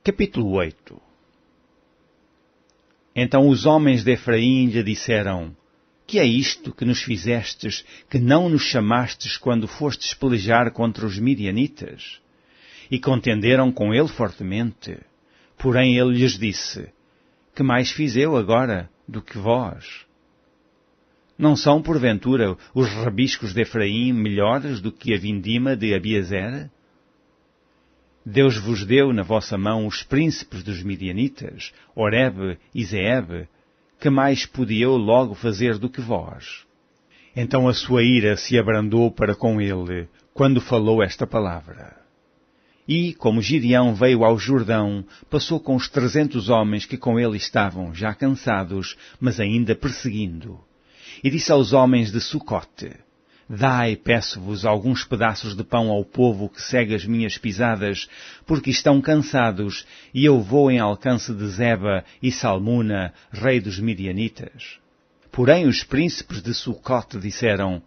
Capítulo 8. Então os homens de Efraim lhe disseram: Que é isto que nos fizestes, que não nos chamastes quando fostes pelejar contra os midianitas? E contenderam com ele fortemente. Porém ele lhes disse: Que mais fiz eu agora do que vós? Não são, porventura, os rabiscos de Efraim melhores do que a vindima de Abiezer? Deus vos deu na vossa mão os príncipes dos midianitas, Oreb e Zeeb, que mais podia eu logo fazer do que vós? Então a sua ira se abrandou para com ele, quando falou esta palavra. E, como Gideão veio ao Jordão, passou com os 300 homens que com ele estavam, já cansados, mas ainda perseguindo. E disse aos homens de Sucote: Dai, peço-vos, alguns pedaços de pão ao povo que segue as minhas pisadas, porque estão cansados, e eu vou em alcance de Zeba e Salmuna, rei dos midianitas. Porém os príncipes de Sucote disseram: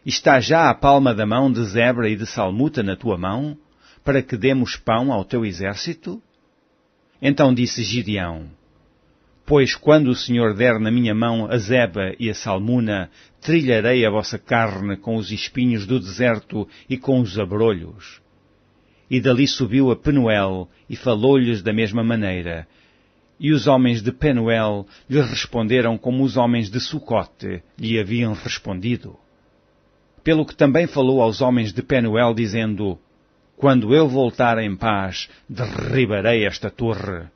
Está já a palma da mão de Zebra e de Salmuta na tua mão, para que demos pão ao teu exército? Então disse Gideão: Pois quando o Senhor der na minha mão a Zeba e a Salmuna, trilharei a vossa carne com os espinhos do deserto e com os abrolhos. E dali subiu a Penuel e falou-lhes da mesma maneira. E os homens de Penuel lhe responderam como os homens de Sucote lhe haviam respondido. Pelo que também falou aos homens de Penuel, dizendo: Quando eu voltar em paz, derribarei esta torre.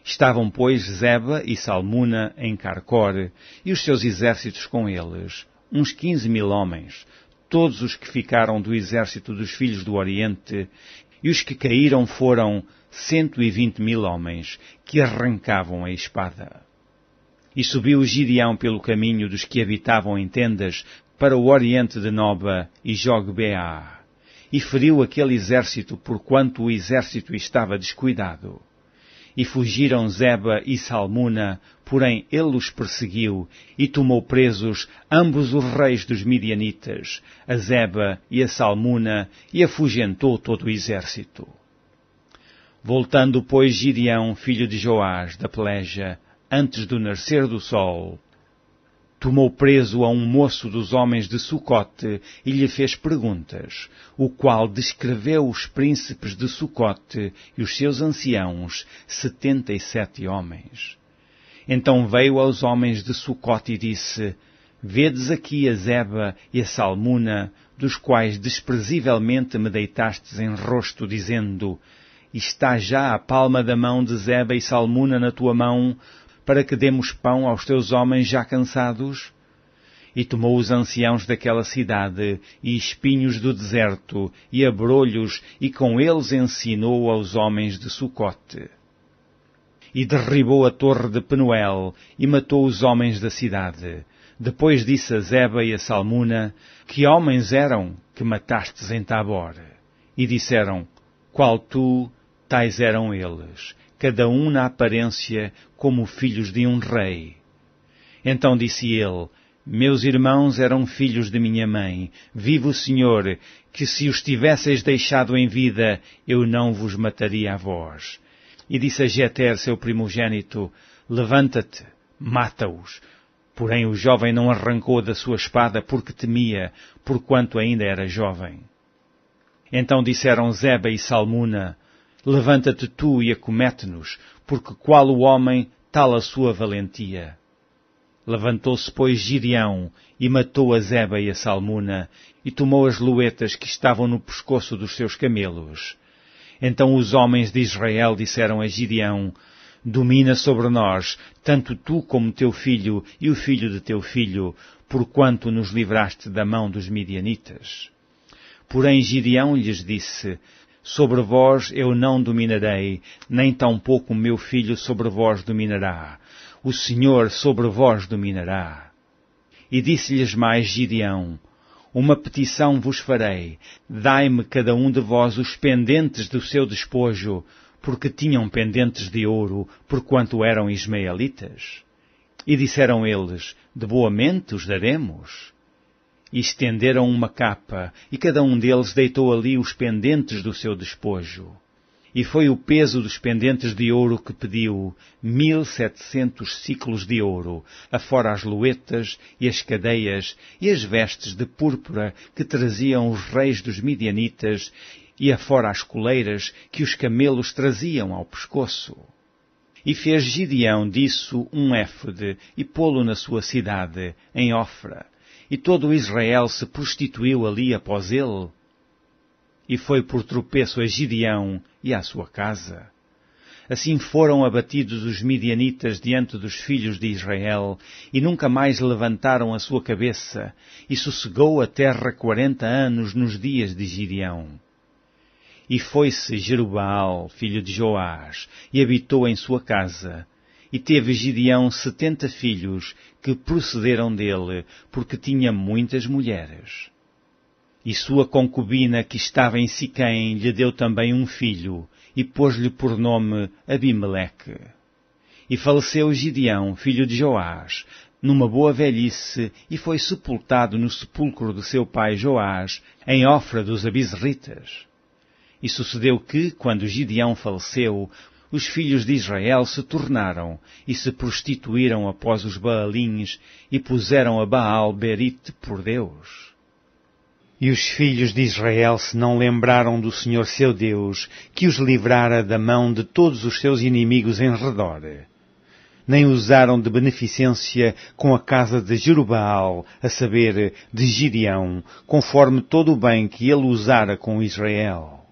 Estavam, pois, Zeba e Salmuna em Carcore, e os seus exércitos com eles, uns 15.000 homens, todos os que ficaram do exército dos filhos do Oriente, e os que caíram foram 120.000 homens, que arrancavam a espada. E subiu Gideão pelo caminho dos que habitavam em tendas para o oriente de Noba e Jogbeá, e feriu aquele exército porquanto o exército estava descuidado. E fugiram Zeba e Salmuna, porém ele os perseguiu, e tomou presos ambos os reis dos midianitas, a Zeba e a Salmuna, e afugentou todo o exército. Voltando, pois, Gideão, filho de Joás, da peleja, antes do nascer do sol, tomou preso a um moço dos homens de Sucote e lhe fez perguntas, o qual descreveu os príncipes de Sucote e os seus anciãos, 77 homens. Então veio aos homens de Sucote e disse: Vedes aqui a Zeba e a Salmuna, dos quais desprezivelmente me deitastes em rosto, dizendo: Está já a palma da mão de Zeba e Salmuna na tua mão, para que demos pão aos teus homens já cansados? E tomou os anciãos daquela cidade, e espinhos do deserto, e abrolhos, e com eles ensinou aos homens de Sucote. E derribou a torre de Penuel, e matou os homens da cidade. Depois disse a Zeba e a Salmuna: Que homens eram que matastes em Tabor? E disseram: Qual tu, tais eram eles, cada um na aparência como filhos de um rei. Então disse ele: Meus irmãos eram filhos de minha mãe. Vive o Senhor, que se os tivesseis deixado em vida, eu não vos mataria a vós. E disse a Jeter, seu primogênito: Levanta-te, mata-os. Porém o jovem não arrancou da sua espada porque temia, porquanto ainda era jovem. Então disseram Zeba e Salmuna: Levanta-te tu e acomete-nos, porque qual o homem, tal a sua valentia. Levantou-se, pois, Gideão, e matou a Zeba e a Salmuna, e tomou as luetas que estavam no pescoço dos seus camelos. Então os homens de Israel disseram a Gideão: Domina sobre nós, tanto tu como teu filho e o filho de teu filho, porquanto nos livraste da mão dos midianitas. Porém Gideão lhes disse: Sobre vós eu não dominarei, nem tampouco o meu filho sobre vós dominará. O Senhor sobre vós dominará. E disse-lhes mais Gideão: Uma petição vos farei. Dai-me cada um de vós os pendentes do seu despojo, porque tinham pendentes de ouro, porquanto eram ismaelitas. E disseram eles: De boa mente os daremos. E estenderam uma capa, e cada um deles deitou ali os pendentes do seu despojo. E foi o peso dos pendentes de ouro que pediu, 1.700 siclos de ouro, afora as luetas e as cadeias e as vestes de púrpura que traziam os reis dos midianitas, e afora as coleiras que os camelos traziam ao pescoço. E fez Gideão disso um éfode, e pô-lo na sua cidade, em Ofra. E todo o Israel se prostituiu ali após ele. E foi por tropeço a Gideão e à sua casa. Assim foram abatidos os midianitas diante dos filhos de Israel, e nunca mais levantaram a sua cabeça, e sossegou a terra 40 anos nos dias de Gideão. E foi-se Jerubaal, filho de Joás, e habitou em sua casa. E teve Gideão 70 filhos, que procederam dele, porque tinha muitas mulheres. E sua concubina, que estava em Siquém, lhe deu também um filho, e pôs-lhe por nome Abimeleque. E faleceu Gideão, filho de Joás, numa boa velhice, e foi sepultado no sepulcro de seu pai Joás, em Ofra dos Abizritas. E sucedeu que, quando Gideão faleceu, os filhos de Israel se tornaram e se prostituíram após os Baalins e puseram a Baal Berite por Deus. E os filhos de Israel se não lembraram do Senhor seu Deus, que os livrara da mão de todos os seus inimigos em redor. Nem usaram de beneficência com a casa de Jerubaal, a saber, de Gideão, conforme todo o bem que ele usara com Israel.